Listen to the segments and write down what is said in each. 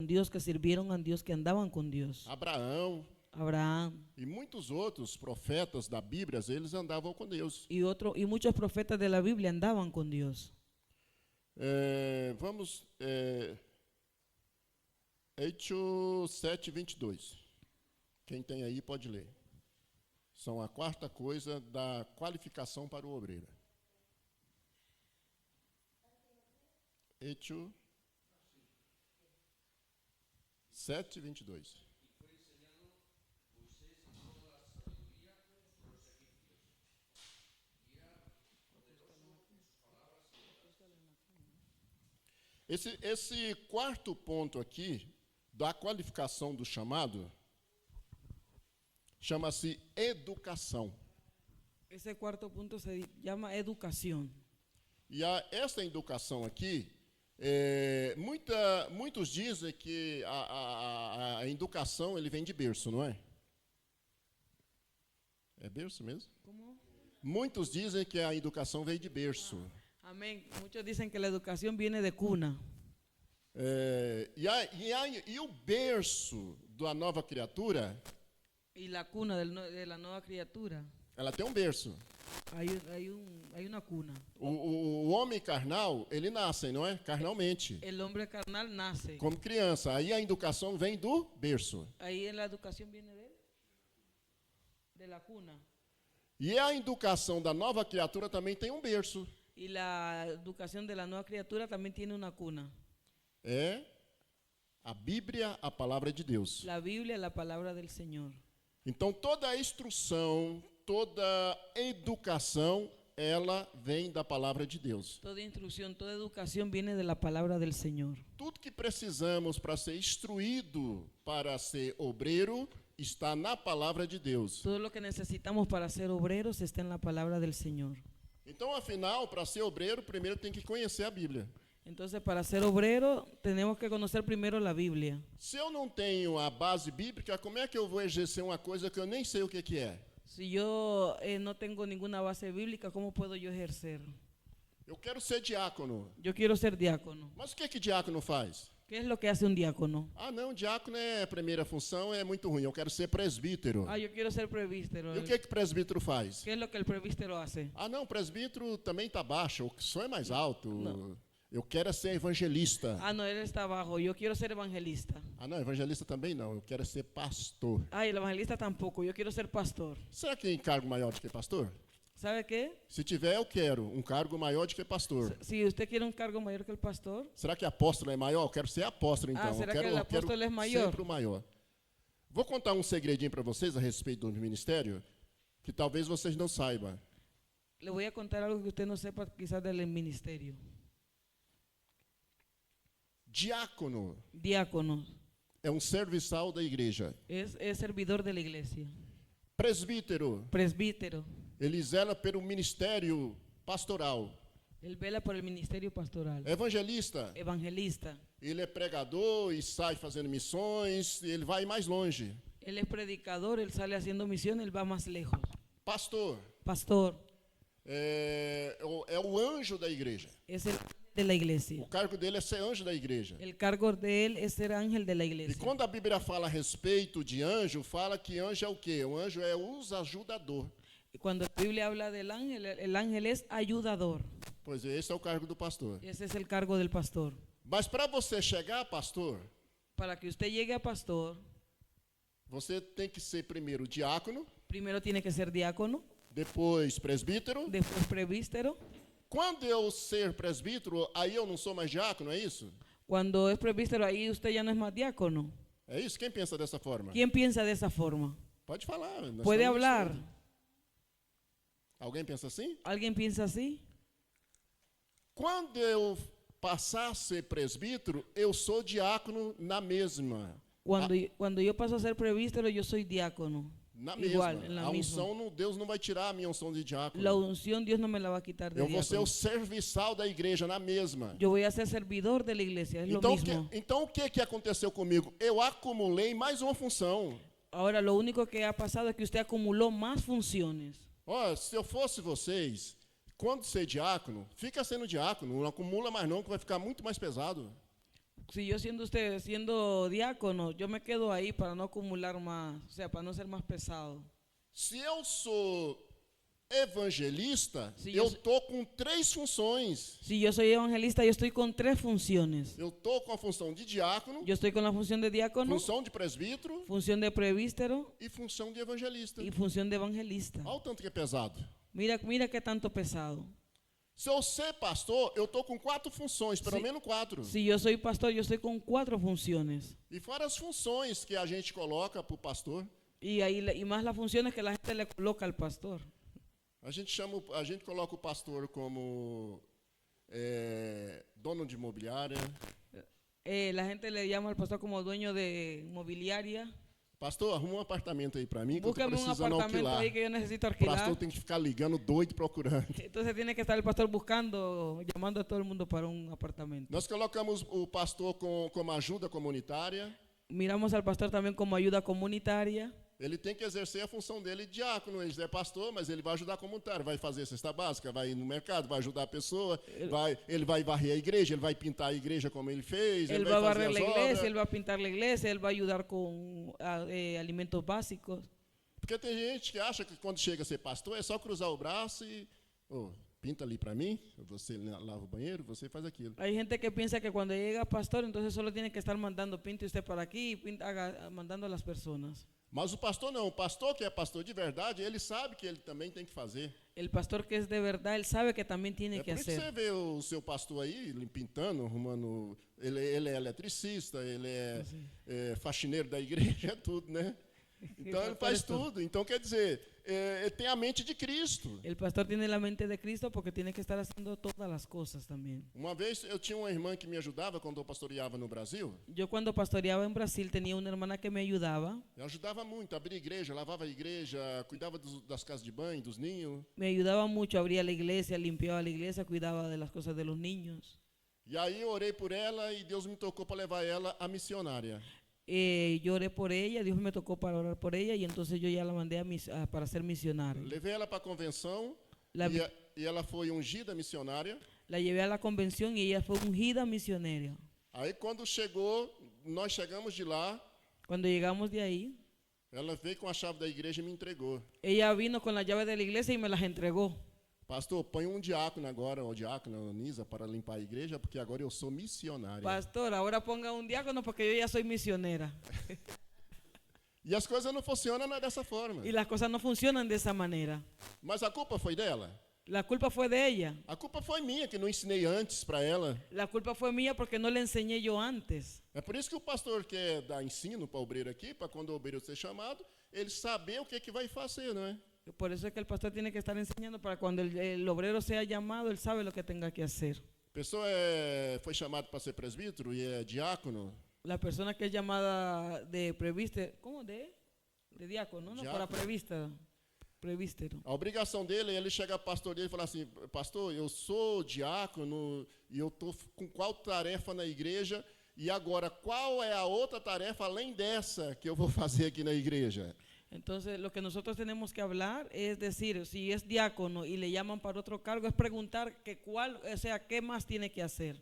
Dios, que sirvieron a Dios, que andaban con Dios. Abraão Abraham e muitos outros profetas da Bíblia, eles andavam com Deus. y muchos profetas de la Biblia andaban con Dios. Vamos, Hechos 7:22. Quem tem aí pode ler. São a quarta coisa da qualificação para o obreiro. Hechos 7:22. Esse quarto ponto aqui, da qualificação do chamado, chama-se educação. Ese cuarto punto se llama educación. E essa educação aqui, muitos dizem que a educação ele vem de berço, não é? É berço mesmo? ¿Cómo? Muitos dizem que a educação vem de berço. Amén. Muchos dicen que la educación viene de cuna. E o berço da nova criatura, Y la cuna de la nueva criatura. ela tem um berço. Hay una cuna. O homem carnal, ele nasce, não é? Carnalmente, El hombre carnal nace. como criança. Aí a educação vem do berço. Ahí en la educación viene de la cuna. E a educação da nova criatura também tem um berço. Y la educación de la nueva criatura también tiene una cuna. É a Bíblia, a palavra de Deus. La Biblia es la palabra del Señor. Então toda a instrução, toda educação, ela vem da palavra de Deus. Toda instrucción, toda educación viene de la palabra del Señor. Tudo que precisamos para ser instruído, para ser obreiro, está na palavra de Deus. Todo lo que necesitamos para ser obreros está en la palabra del Señor. Então, afinal, para ser obreiro, primeiro tem que conhecer a Bíblia. Entonces, para ser obrero, tenemos que conocer primero la Biblia. Se eu não tenho a base bíblica, como é que eu vou exercer uma coisa que eu nem sei o que é? Si yo no tengo ninguna base bíblica, ¿cómo puedo yo ejercer? Eu quero ser diácono. Yo quiero ser diácono. Mas o que diácono faz? ¿Qué es lo que hace un diácono? Ah, não, diácono é a primeira função, é muito ruim. Eu quero ser presbítero. Yo quiero ser presbítero. E o que presbítero faz? ¿Qué es lo que el presbítero hace? Ah, não, presbítero também está baixo, o som é mais alto. Eu quero ser evangelista. No, él está abajo. Yo quiero ser evangelista. Ah, não, evangelista também não, eu quero ser pastor. El evangelista tampoco. Yo quiero ser pastor. Será que tem cargo maior do que pastor? ¿Sabe qué? Se tiver, eu quero um cargo maior do que pastor. Si usted quiere un cargo mayor que el pastor. Será que apóstolo é maior? Eu quero ser apóstolo, então. ¿Será eu quero, que el apóstolo es mayor? Sempre o maior. Vou contar um segredinho para vocês a respeito do ministério, que talvez vocês não saibam. Le voy a contar algo que usted no sepa quizás del ministerio. Diácono Diácono é um serviçal da igreja. es servidor de la iglesia. Presbítero, Presbítero, ele zela pelo ministério pastoral. él vela por el ministerio pastoral. Evangelista, Evangelista, ele é pregador e sai fazendo missões, e ele vai mais longe. él es predicador, él sale haciendo misión, él va más lejos. Pastor, Pastor, é o anjo da igreja. es el ángel de la iglesia. O cargo dele é ser anjo da igreja. El cargo de él es ser ángel de la E iglesia. quando a Bíblia fala a respeito de anjo, fala que anjo é o quê? O anjo é os ajudador. Y cuando la Biblia habla del ángel, el ángel es ayudador. Pois é, esse é o cargo do pastor. Ese es el cargo del pastor. Mas para você chegar a pastor, Para que usted llegue a pastor, você tem que ser primeiro diácono, primero tiene que ser diácono, depois presbítero. después presbítero. Quando eu ser presbítero, aí eu não sou mais diácono, é isso? Cuando es presbítero, ahí usted ya no es más diácono. É isso? Quem pensa dessa forma? ¿Quién piensa de esa forma? Pode falar. nós Puede estamos hablar. escutando. Alguém pensa assim? ¿Alguien piensa así? Quando eu passar a ser presbítero, eu sou diácono na mesma. Cuando yo paso a ser presbítero, yo soy diácono. Na Igual, mesma. en la A misma. unção, Deus não vai tirar a minha unção de diácono. La unción Dios no me la va a quitar de Eu vou ser diácono. o serviçal da igreja na mesma. Yo voy a ser servidor de la iglesia, es lo Então, mismo. o que aconteceu comigo? Eu acumulei mais uma função. Ahora, lo único que ha pasado es que usted acumuló más funciones. Ó, se eu fosse vocês, quando ser diácono, fica sendo diácono, não acumula mais não, que vai ficar muito mais pesado. Si yo siendo diácono, yo me quedo ahí para no acumular más, o sea, para no ser más pesado. Se eu sou evangelista, Se eu eu- tô com 3 funções. Si yo soy evangelista, yo estoy con 3 funciones. Eu tô com a função de diácono, Yo estoy con la función de diácono, função de presbítero función de presbítero e função de evangelista. y función de evangelista. Olha o tanto que é pesado. Mira qué tanto pesado. Se eu ser pastor, eu tô com 4 funções, pelo Sim. menos 4. Si yo soy pastor, yo estoy con 4 funciones. E fora as funções que a gente coloca para o pastor, Y más las funciones que la gente le coloca al pastor. a gente coloca o pastor como dono de imobiliária. La gente le llama al pastor como dueño de inmobiliaria. Pastor, arruma um apartamento aí para mim que eu tô Búscame un precisando apartamento alquilar. ahí que yo necesito O alquilar. pastor tem que ficar ligando doido procurando. Entonces tiene que estar el pastor buscando, llamando a todo el mundo para un apartamento. Nós colocamos o pastor como ajuda comunitária. Miramos al pastor también como ayuda comunitaria. Ele tem que exercer a função dele de diácono. Ele é pastor, mas ele vai ajudar a comunitária. Vai fazer cesta básica, vai ir no mercado, vai ajudar a pessoa. Ele vai varrer a igreja, ele vai pintar a igreja como ele fez. Él Ele va a vai fazer barrer la as iglesia, obras. él va a pintar la iglesia, él va a ayudar con alimentos básicos. Porque tem gente que acha que quando chega a ser pastor é só cruzar o braço e pinta ali para mim, você lava o banheiro, você faz aquilo. Hay gente que piensa que cuando llega pastor, entonces solo tiene que estar mandando, pinte usted para aquí, mandando a las personas. Mas o pastor não, o pastor que é pastor de verdade, ele sabe que ele também tem que fazer. El pastor que es de verdad, él sabe que también tiene É que por isso que você hacer. vê o seu pastor aí, ele pintando, arrumando, ele é eletricista, ele é faxineiro da igreja, é tudo, né? Então ele faz tudo. Então quer dizer, ele tem a mente de Cristo. El pastor tiene la mente de Cristo porque tiene que estar haciendo todas las cosas también. Uma vez eu tinha uma irmã que me ajudava quando eu pastoreava no Brasil. Yo cuando pastoreaba en Brasil tenía una hermana que me ayudaba. Eu ajudava muito, abria igreja, lavava a igreja, cuidava das casas de banho, dos ninhos. Me ayudaba mucho, abría la iglesia, limpiaba la iglesia, cuidaba de las cosas de los niños. E aí eu orei por ela e Deus me tocou para levar ela a missionária. Yo oré por ella, Dios me tocó para orar por ella y entonces yo ya la mandé para ser misionaria. Levei ela para a convenção La, e ela foi ungida missionária. la llevé a la convención y ella fue ungida misionera. Aí quando nós chegamos de lá, Cuando llegamos de ahí, ela veio com a chave da igreja e me entregou. ella vino con la llave de la iglesia y me las entregó. Pastor, põe um diácono agora, o diácono, Nisa, para limpar a igreja, porque agora eu sou missionária. Pastor, ahora ponga un diácono porque yo ya soy misionera. E as coisas não funcionam dessa forma. Y las cosas no funcionan de esa manera. Mas a culpa foi dela? La culpa fue de ella. A culpa foi minha, que não ensinei antes para ela. La culpa fue mía porque no le enseñé yo antes. É por isso que o pastor quer dar ensino para o obreiro aqui, para quando o obreiro ser chamado, ele saber o que vai fazer, não é? Por eso es que el pastor tiene que estar enseñando para cuando el obrero sea llamado, él sabe lo que tenga que hacer. A pessoa foi chamada para ser presbítero e é diácono. La persona que es llamada de previste, ¿cómo de diácono? No, Diácono. para prevístero. A obrigação dele é ele chegar ao pastor dele e falar assim: pastor, eu sou diácono e eu estou com qual tarefa na igreja e agora qual é a outra tarefa além dessa que eu vou fazer aqui na igreja? Entonces, lo que nosotros tenemos que hablar es decir, si es diácono y le llaman para otro cargo, es preguntar qué más tiene que hacer.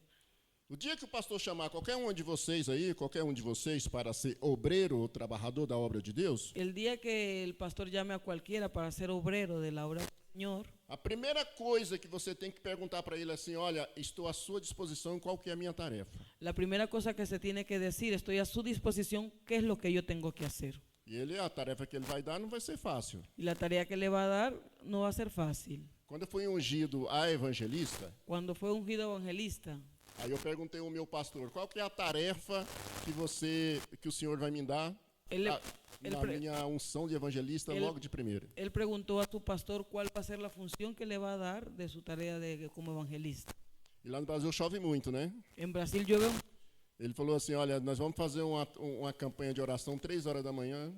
O dia que o pastor chamar qualquer um de vocês aí, qualquer um de vocês para ser obreiro ou trabalhador da obra de Deus, El día que el pastor llame a cualquiera para ser obrero de la obra del Señor, a primeira coisa que você tem que perguntar para ele é assim: olha, estou à sua disposição, qual que é a minha tarefa? la primera cosa que se tiene que decir, estoy a su disposición, ¿qué es lo que yo tengo que hacer? E a tarefa que ele vai dar não vai ser fácil. Y la tarea que le va a dar no va a ser fácil. Quando eu fui ungido a evangelista, Cuando fue ungido evangelista, aí eu perguntei ao meu pastor: qual que é a tarefa que o senhor vai me dar él, na minha unção de evangelista logo de primeira? él preguntó a su pastor cuál va a ser la función que le va a dar de su tarea como evangelista. E lá no Brasil chove muito, né? En Brasil llueve. Ele falou assim: olha, nós vamos fazer uma campanha de oração 3 horas da manhã.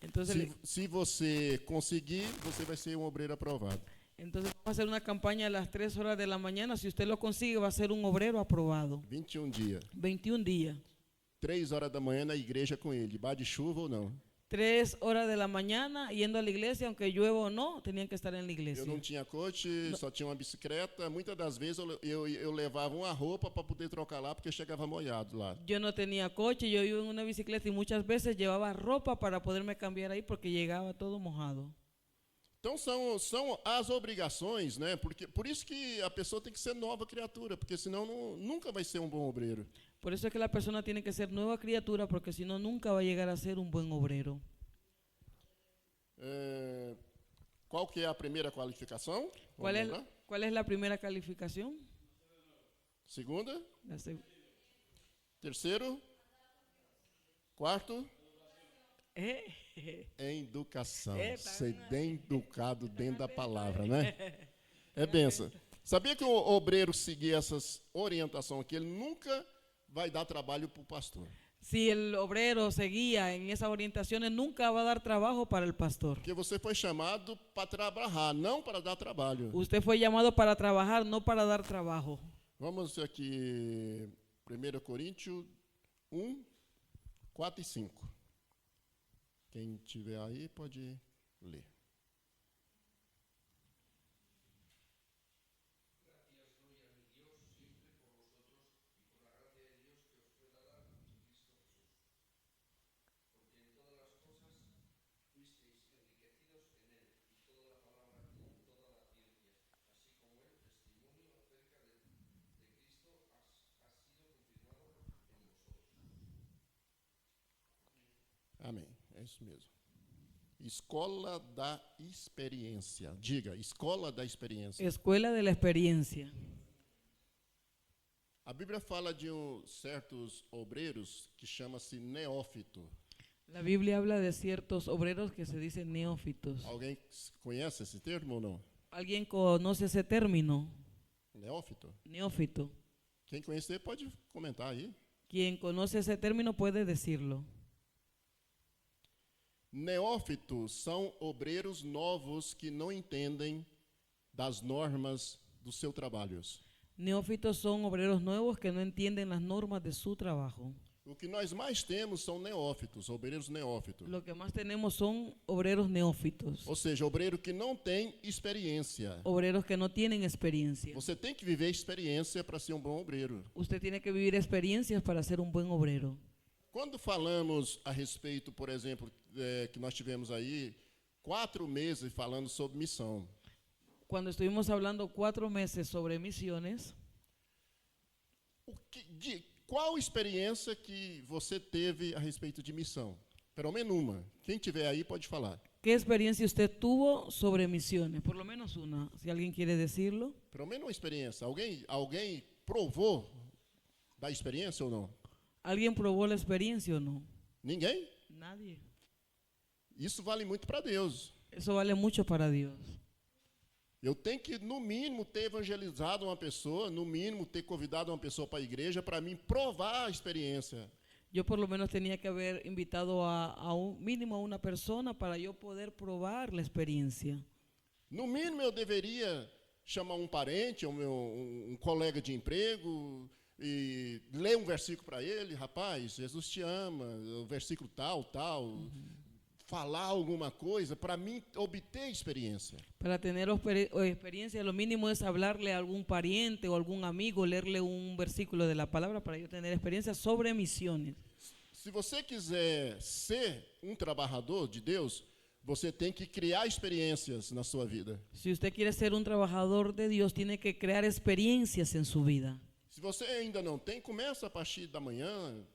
Entonces, Se você conseguir, você vai ser um obreiro aprovado. entonces vamos a hacer una campaña a las 3 horas de la mañana. Si usted lo consigue, va a ser un obrero aprobado. 21 dias. 21 días. 3 horas da manhã na igreja com ele, debaixo de chuva ou não. 3 horas de la mañana yendo a la iglesia, aunque llueva o no, tenían que estar en la iglesia. Eu não tinha coche, só tinha uma bicicleta. Muitas das vezes eu levava uma roupa para poder trocar lá, porque chegava molhado lá. Yo no tenía coche, yo iba en una bicicleta y muchas veces llevaba ropa para poderme cambiar ahí porque llegaba todo mojado. Então são as obrigações, né? Por isso que a pessoa tem que ser nova criatura, porque senão nunca vai ser um bom obreiro. Por eso es que la persona tiene que ser nueva criatura, porque si no, nunca va a llegar a ser un buen obrero. Qual que é a primeira qualificação? ¿Cuál es la primera calificación? Segunda? La seg- Terceiro? Quarto? Eh, Educação. Eita, Ser bem educado dentro da palavra, né? É benção. Sabia que o obreiro seguir essas orientações aqui, ele nunca vai dar trabalho para o pastor. Si el obrero seguía en esas orientaciones, nunca va a dar trabajo para el pastor. Porque você foi chamado para trabalhar, não para dar trabalho. Usted fue llamado para trabajar, no para dar trabajo. Vamos aqui, 1 Coríntios 1, 4 e 5. Quem tiver aí pode ler. Amém, é isso mesmo. Escola da experiência. Diga, escola da experiência. Escuela de la experiencia. A Bíblia fala de certos obreiros que chama-se neófito. La Biblia habla de ciertos obreros que se dicen neófitos. Alguém conhece esse termo ou não? ¿Alguien conoce ese término? Neófito? Neófito. Quem conhecer pode comentar aí. Quien conoce ese término puede decirlo. Neófitos são obreiros novos que não entendem das normas dos seus trabalhos. Neófitos son obreros nuevos que no entienden las normas de su trabajo. O que nós mais temos são neófitos, obreiros neófitos. Lo que más tenemos son obreros neófitos. Ou seja, obreiro que não tem experiência. Obreros que no tienen experiencia. Você tem que viver experiência para ser um bom obreiro. Usted tiene que vivir experiencias para ser un buen obrero. Quando falamos a respeito, por exemplo, que nós tivemos aí 4 meses falando sobre missão. Cuando estuvimos hablando 4 meses sobre misiones, Qual experiência que você teve a respeito de missão? Pelo menos uma. Quem tiver aí pode falar. ¿qué experiencia usted tuvo sobre misiones? Por lo menos una, si alguien quiere decirlo. Pelo menos uma experiência. Alguém provou da experiência ou não? ¿Alguien probó la experiencia o no? Ninguém? Nadie. Isso vale muito para Deus. Eso vale mucho para Dios. Eu tenho que, no mínimo, ter evangelizado uma pessoa, no mínimo, ter convidado uma pessoa para a igreja para mim provar a experiência. Yo por lo menos tenía que haber invitado a un mínimo a una persona para yo poder probar la experiencia. No mínimo, eu deveria chamar um parente, um colega de emprego, e ler um versículo para ele. Rapaz, Jesus te ama, o versículo tal. Falar alguma coisa para mim obter experiência. Para tener experiencia, lo mínimo es hablarle a algún pariente o algún amigo, leerle un versículo de la palabra para yo tener experiencia sobre misiones. Se você quiser ser um trabalhador de Deus, você tem que criar experiências na sua vida. Si usted quiere ser un trabajador de Dios, tiene que crear experiencias en su vida. Se você ainda não tem, começa a partir da manhã.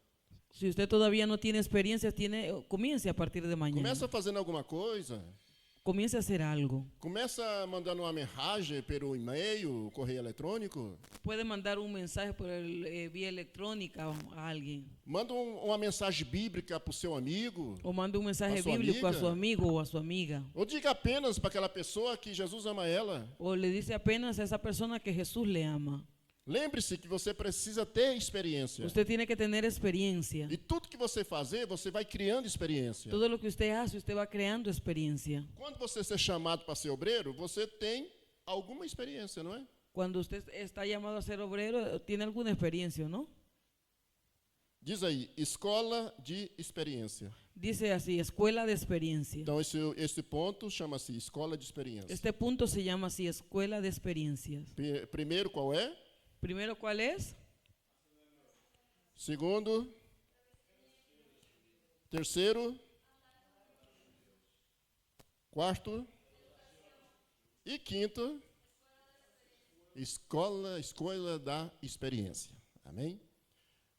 Si usted todavía no tiene experiencias, comience a partir de mañana. Começa fazendo alguma coisa. Comience a hacer algo. Começa mandando uma mensagem pelo e-mail, correio eletrônico. Puede mandar un mensaje por vía electrónica a alguien. Manda uma mensagem bíblica para o seu amigo. O manda un mensaje a sua bíblico amiga. a su amigo o a su amiga. Ou diga apenas para aquela pessoa que Jesus ama ela. O le dice apenas a esa persona que Jesús le ama. Lembre-se que você precisa ter experiência. Usted tiene que tener experiencia. E tudo que você fazer, você vai criando experiência. Todo lo que usted hace, usted va creando experiencia. Quando você ser chamado para ser obreiro, você tem alguma experiência, não é? Cuando usted está llamado a ser obrero, tiene alguna experiencia, ¿no? Diz aí, escola de experiência. Dice así, escuela de experiencia. Então, esse ponto chama-se escola de experiência. Este punto se llama así, escuela de experiencias. Primeiro, qual é? Primero, ¿cuál es? Segundo. Terceiro. Quarto. E quinto, escola da experiência. Amém?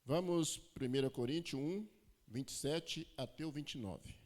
Vamos, 1 Coríntios 1, 27 até o 29.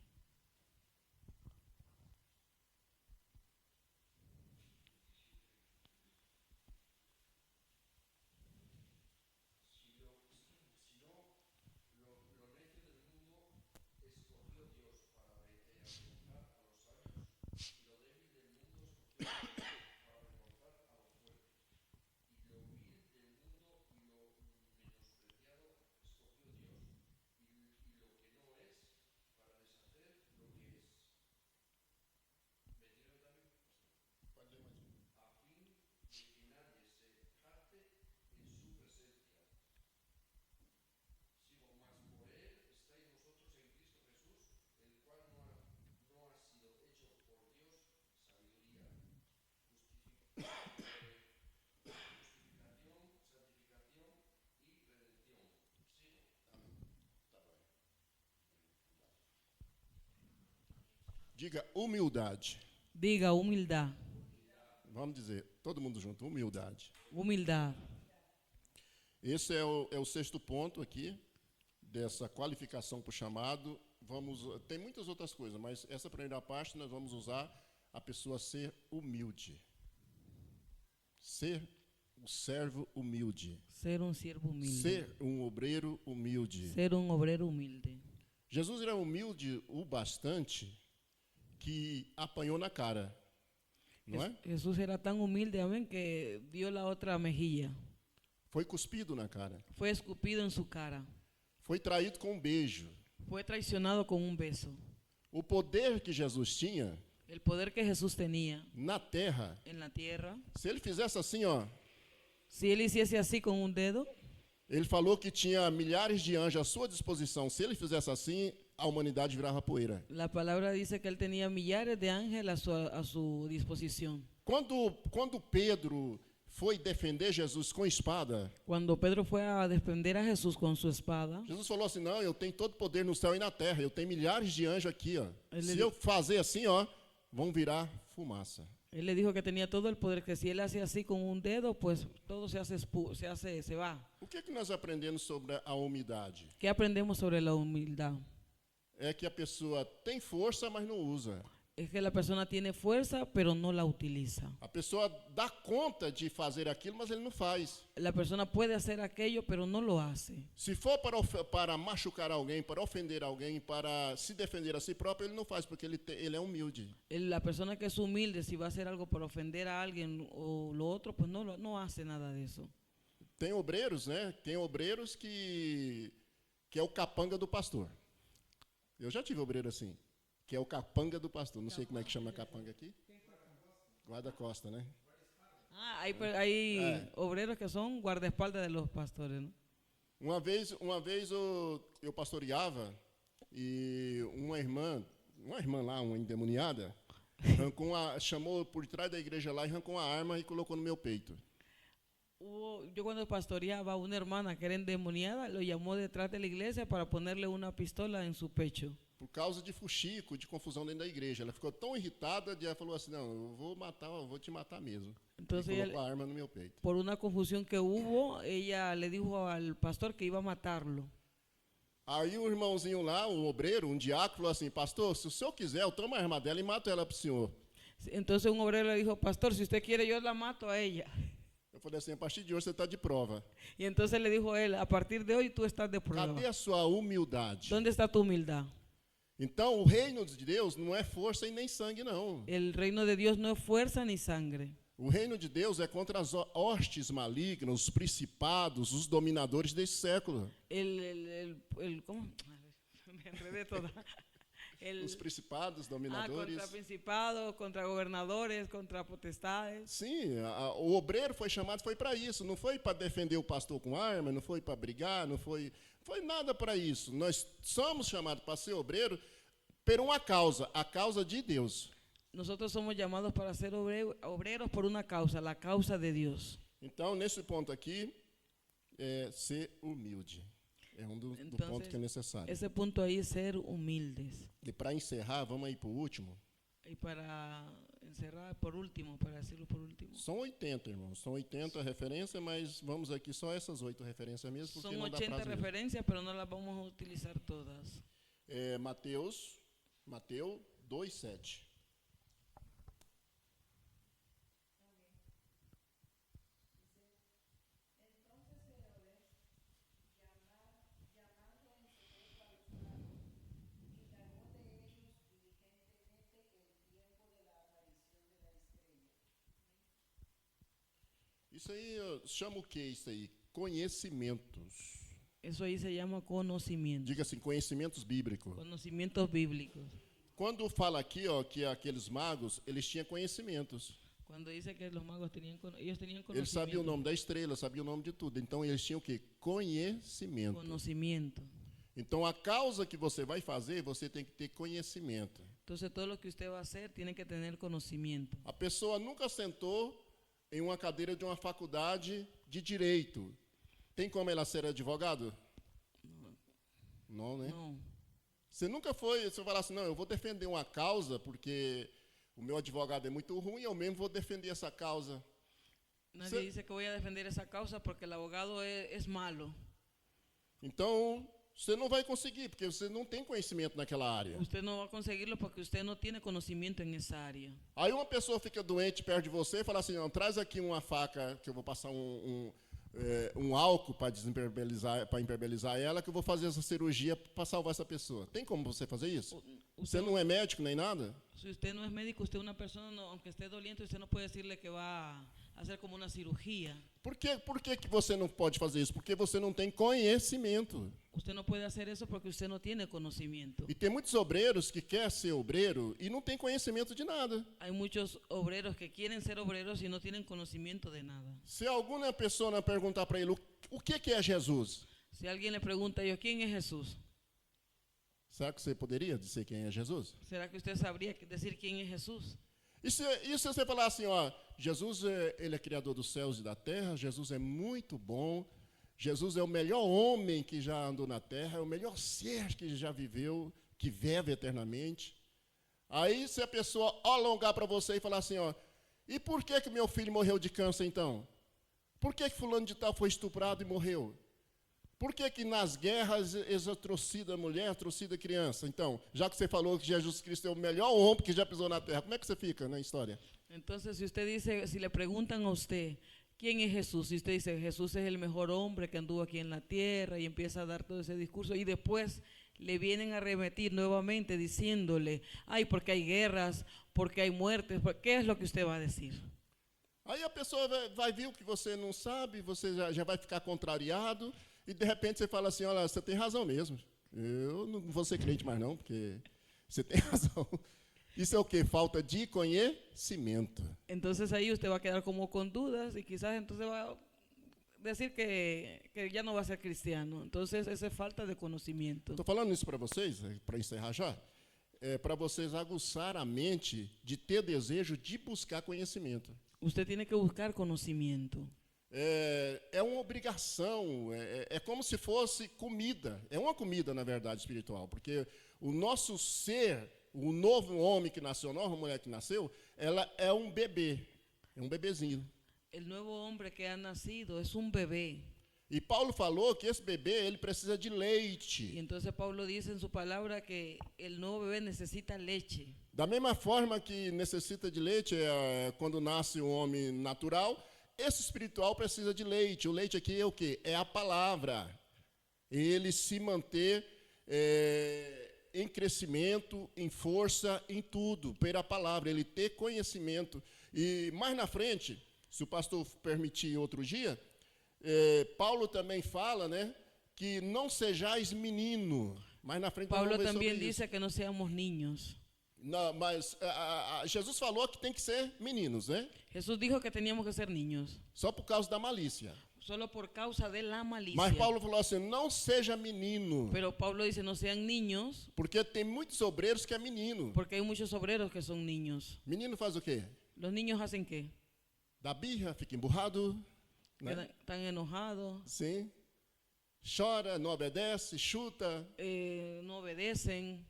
Diga humildade. Diga humildad. Vamos dizer, todo mundo junto, humildade. Humildad. Esse é o sexto ponto aqui, dessa qualificação para o chamado. Tem muitas outras coisas, mas essa primeira parte nós vamos usar a pessoa ser humilde. Ser um servo humilde. Ser un siervo humilde. Ser um obreiro humilde. Ser un obrero humilde. Jesus era humilde o bastante que apanhou na cara, não é? Jesús era tan humilde, amén, que dio la otra mejilla. Foi cuspido na cara. Fue escupido en su cara. Foi traído com um beijo. Fue traicionado con un beso. O poder que Jesus tinha El poder que Jesús tenía na terra, en la tierra, se ele fizesse assim, ó, si él hiciese así con un dedo, ele falou que tinha milhares de anjos à sua disposição. Se ele fizesse assim, a humanidade virava poeira. la palabra dice que él tenía millares de ángeles a su disposición. Quando Pedro foi defender Jesus com espada, Cuando Pedro fue a defender a Jesús con su espada, Jesus falou assim: não, eu tenho todo poder no céu e na terra, eu tenho milhares de anjos aqui, ó. Ele- Se eu fazer assim, ó, vão virar fumaça. él le dijo que tenía todo el poder, que si él hacía así con un dedo, pues todo se va. O que nós aprendemos sobre a humildade? ¿Qué aprendemos sobre la humildad? É que a pessoa tem força, mas não usa. Es que la persona tiene fuerza, pero no la utiliza. A pessoa dá conta de fazer aquilo, mas ele não faz. La persona puede hacer aquello, pero no lo hace. Se for para machucar alguém, para ofender alguém, para se defender a si próprio, ele não faz, porque ele é humilde. La persona que es humilde, si va a hacer algo para ofender a alguien o lo otro, pues no hace nada de eso. Tem obreiros, né? Tem obreiros que é o capanga do pastor. Eu já tive obreiro assim, que é o capanga do pastor. Não sei como é que chama capanga aqui. Guarda-costa, né? Ah, hay obreros que son guardaespaldas de los pastores, ¿no? Uma vez eu pastoreava e uma irmã lá, uma endemoniada, chamou por trás da igreja lá e arrancou uma arma e colocou no meu peito. Yo cuando pastoreaba, una hermana que era endemoniada lo llamó detrás de la iglesia para ponerle una pistola en su pecho. Por causa de fuxico, de confusão dentro da igreja. Ela ficou tão irritada que ela falou assim: não, eu vou te matar mesmo. Entonces e colocou a arma no meu peito. Por una confusión que hubo, ella le dijo al pastor que iba a matarlo. Aí um irmãozinho lá, um obreiro, um diácono, falou assim: pastor, se o senhor quiser, eu tomo a arma dela e mato ela para o senhor. Entonces un obrero le dijo: pastor, si usted quiere, yo la mato a ella. Eu falei assim: a partir de hoje você está de prova. Y entonces le dijo él: a partir de hoy tú estás de prueba. Cadê a sua humildade? ¿Dónde está tu humildad? Então, o reino de Deus não é força e nem sangue, não. El reino de Dios no es fuerza ni sangre. O reino de Deus é contra as hostes malignas, os principados, os dominadores desse século. ¿Cómo? Me enredé toda. os principados, contra dominadores. principados, contra governadores, contra potestades. Sim, o obreiro foi chamado, foi para isso. Não foi para defender o pastor com arma, não foi para brigar, não foi nada para isso. Nós somos chamados para ser obreiro por uma causa, a causa de Deus. Nosotros somos llamados para ser obreros por una causa, la causa de Dios. Então, nesse ponto aqui, ser humilde. É do ponto que é necessário. Ese punto ahí, ser humildes. E para encerrar, vamos aí para o último. Y para encerrar, por último, para decirlo por último. São 80, irmãos. São 80 referências, mas vamos aqui só essas 8 referências mesmo, porque Son não dá 80 prazo mesmo. referencias, pero no las vamos a utilizar todas. Mateus 2:7. Isso aí chama o que isso aí? Conhecimentos. Eso ahí se llama conocimiento. Diga assim, conhecimentos bíblicos. Conocimientos bíblicos. Quando fala aqui, que aqueles magos, eles tinham conhecimentos. Cuando dice que los magos tenían conocimiento. Eles sabiam o nome da estrela, sabiam o nome de tudo. Então, eles tinham o quê? Conhecimento. Conocimiento. Então, a causa que você vai fazer, você tem que ter conhecimento. Entonces, todo lo que usted va a hacer tiene que tener conocimiento. A pessoa nunca sentou em uma cadeira de uma faculdade de direito. Tem como ela ser advogado? Não, né? No. Você nunca foi, você falar assim, não, eu vou defender uma causa porque o meu advogado é muito ruim, eu mesmo vou defender essa causa. Nadie dice que voy a defender esa causa porque el abogado es malo. Então, você não vai conseguir, porque você não tem conhecimento naquela área. Usted no va a conseguirlo porque usted no tiene conocimiento en esa área. Aí uma pessoa fica doente perto de você e fala assim, não, traz aqui uma faca que eu vou passar um álcool para impermeabilizar ela, que eu vou fazer essa cirurgia para salvar essa pessoa. Tem como você fazer isso? Você não é médico nem nada? Si usted no es médico, usted es una persona, aunque esté doliente, usted no puede decirle que va a hacer como una cirugía. Por que você não pode fazer isso? Porque você não tem conhecimento. Usted no puede hacer eso porque usted no tiene conocimiento. E tem muitos obreiros que querem ser obreiro e não tem conhecimento de nada. Hay muchos obreros que quieren ser obreros y no tienen conocimiento de nada. Se alguma pessoa perguntar para ele o que é Jesus, Si alguien le pregunta a ellos, ¿quién es Jesús? será que você poderia dizer quem é Jesus? ¿Será que usted sabría decir quién es Jesús? E se você falar assim, Jesus ele é criador dos céus e da terra, Jesus é muito bom, Jesus é o melhor homem que já andou na terra, é o melhor ser que já viveu, que vive eternamente. Aí se a pessoa alongar para você e falar assim, e por que meu filho morreu de câncer então? Por que fulano de tal foi estuprado e morreu? Por que nas guerras eles atrocidam a mulher, atrocidam a criança? Então, já que você falou que Jesus Cristo é o melhor homem que já pisou na terra, como é que você fica na história? Entonces, si usted dice, si le preguntan a usted, ¿quién es Jesús? Si usted dice, Jesús es el mejor hombre que anduvo aquí en la tierra y empieza a dar todo ese discurso y después le vienen a repetir nuevamente diciéndole, ay, porque hay guerras, porque hay muertes, ¿qué es lo que usted va a decir? Aí a pessoa vai ver o que você não sabe, você já vai ficar contrariado, e de repente você fala assim, olha, você tem razão mesmo. Eu não vou ser crente mais não, porque você tem razão. Isso é o quê? Falta de conhecimento. Entonces ahí usted va a quedar como con dudas y quizás entonces va a decir que ya no va a ser cristiano. Entonces esa es falta de conocimiento. Estou falando isso para vocês, para encerrar já, para vocês aguçar a mente de ter desejo de buscar conhecimento. Usted tiene que buscar conocimiento. É uma obrigação, é como se fosse comida. É uma comida, na verdade, espiritual, porque o nosso ser, o novo homem que nasceu, a nova mulher que nasceu, ela é um bebê, é um bebezinho. El nuevo hombre que ha nacido es un bebé. E Paulo falou que esse bebê, ele precisa de leite. Y entonces Pablo dice en su palabra que el nuevo bebé necesita leche. Da mesma forma que necessita de leite quando nasce um homem natural, esse espiritual precisa de leite. O leite aqui é o quê? É a palavra. Ele se manter em crescimento, em força, em tudo, pela palavra. Ele ter conhecimento. E mais na frente, se o pastor permitir outro dia, Paulo também fala, né, que não sejais menino. Mais na frente nós Pablo vamos ver también sobre isso. dice que no seamos niños. Não, mas Jesus falou que tem que ser meninos, né? Jesús dijo que teníamos que ser niños, Só por causa da malícia. solo por causa de la malicia. Mas Paulo falou assim, não seja menino. Pero Pablo dice, no sean niños, Porque tem muitos obreiros que é menino. porque hay muchos obreros que son niños. Menino faz o quê? ¿Los niños hacen qué? Dá birra, fica emburrado, né? Están enojados, Sim. Chora, não obedece, chuta. no obedecen.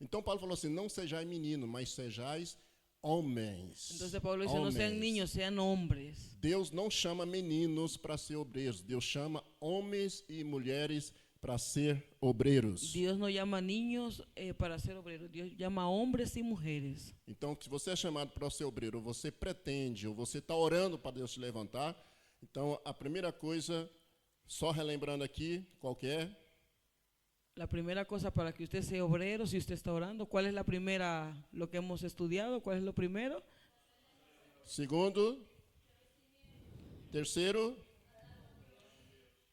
Então Paulo falou assim, não sejais menino, mas sejais homens. Entonces Pablo dice, no sean Homens. niños, sean hombres. Deus não chama meninos para ser obreiros. Deus chama homens e mulheres para ser obreiros. Dios no llama niños para ser obreros, Dios llama hombres y mujeres. Então, se você é chamado para ser obreiro, ou você pretende, ou você está orando para Deus te levantar, então a primeira coisa, só relembrando aqui, qual que é? La primera cosa para que usted sea obrero, si usted está orando, ¿cuál es la primera, lo que hemos estudiado? ¿Cuál es lo primero? Segundo, terceiro,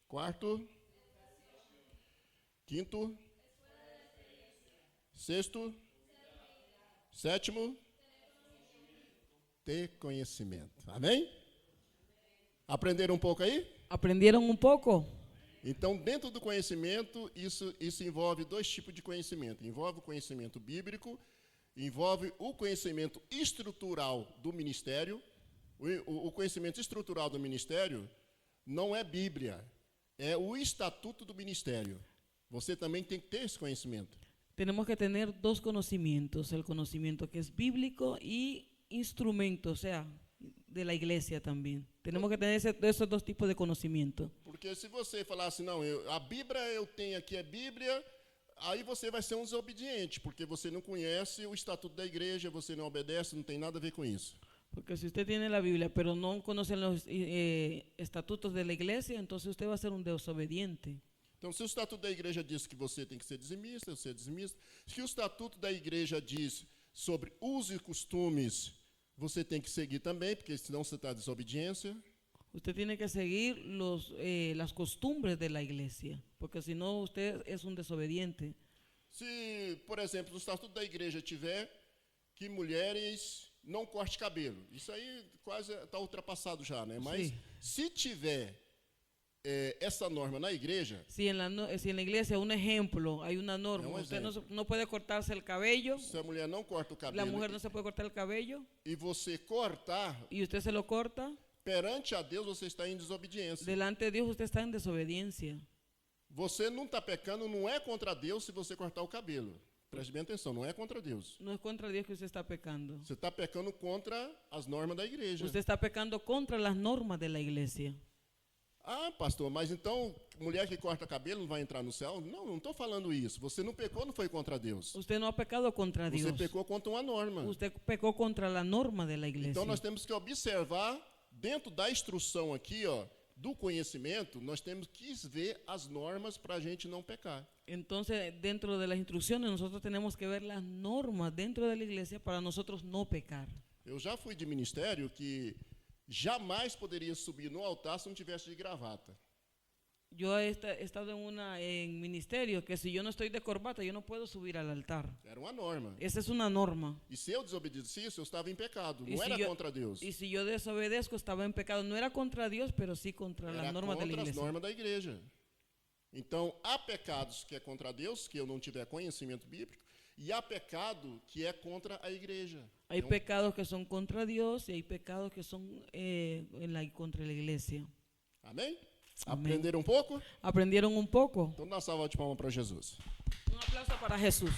quarto, quinto, sexto, sétimo, ter conhecimento. Amém? Aprenderam um pouco aí? ¿Aprendieron un poco? Então, dentro do conhecimento, isso envolve dois tipos de conhecimento. Envolve o conhecimento bíblico, envolve o conhecimento estrutural do ministério. O conhecimento estrutural do ministério não é Bíblia, é o estatuto do ministério. Você também tem que ter esse conhecimento. Tenemos que tener dos conocimientos, el conocimiento que es bíblico y instrumento, o sea, de la iglesia también. Tenemos que tener esos dos tipos de conocimiento. Porque se você falar assim, não, a Bíblia eu tenho aqui, é Bíblia, aí você vai ser um desobediente, porque você não conhece o estatuto da igreja, você não obedece, não tem nada a ver com isso. Porque si usted tiene la Biblia, pero no conoce los estatutos de la iglesia, entonces usted va a ser un desobediente. Então, se o estatuto da igreja diz que você tem que ser dizimista, você é dizimista. Se o estatuto da igreja diz sobre usos e costumes, você tem que seguir também, porque senão você está em desobediência. Usted tiene que seguir las costumbres de la iglesia, porque si no usted es un desobediente. Se, por exemplo, no estatuto da igreja tiver que mulheres não cortem cabelo, isso aí quase está ultrapassado já, né? Mas Sim. se tiver essa norma na igreja, Si en la iglesia, un ejemplo, hay una norma, un usted ejemplo. no puede cortarse el cabello, se a mulher não corta o la cabelo mujer no se puede cortar el cabello, e você cortar, y usted se lo corta, perante a Deus você está em desobediência. delante de Dios usted está en desobediencia. Você não está pecando, não é contra Deus se você cortar o cabelo. Preste bem atenção, não é contra Deus. No es contra Dios que usted está pecando. Você está pecando contra as normas da igreja. Usted está pecando contra las normas de la iglesia. Ah, pastor, mas então mulher que corta cabelo não vai entrar no céu? Não, não estou falando isso. Você não pecou, não foi contra Deus. Usted no ha pecado contra Você Dios. pecou contra uma norma. Usted pecó contra la norma de la iglesia. Então nós temos que observar, dentro da instrução aqui, ó, do conhecimento, nós temos que ver as normas para a gente não pecar. Entonces, dentro de las instrucciones, nosotros tenemos que ver las normas dentro de la iglesia para nosotros no pecar. Eu já fui de ministério que jamais poderia subir no altar se não tivesse de gravata. Yo he estado en ministerio que si yo no estoy de corbata, yo no puedo subir al altar. Era uma norma. Esa es una norma. E se eu desobedecesse isso, eu estava em pecado. Y Não si era yo- contra Deus. Y si yo desobedezco, estaba en pecado. No era contra Dios, pero sí contra Era las normas de la contra as iglesia. normas da igreja. Então, há pecados que é contra Deus, que eu não tiver conhecimento bíblico, e há pecado que é contra a igreja. Hay Então, pecados que son contra Dios y hay pecados que son contra la iglesia. amém? Amém. Aprenderam um pouco? ¿Aprendieron un poco? Então, dá uma salva de palmas para Jesus. Un aplauso para Jesús.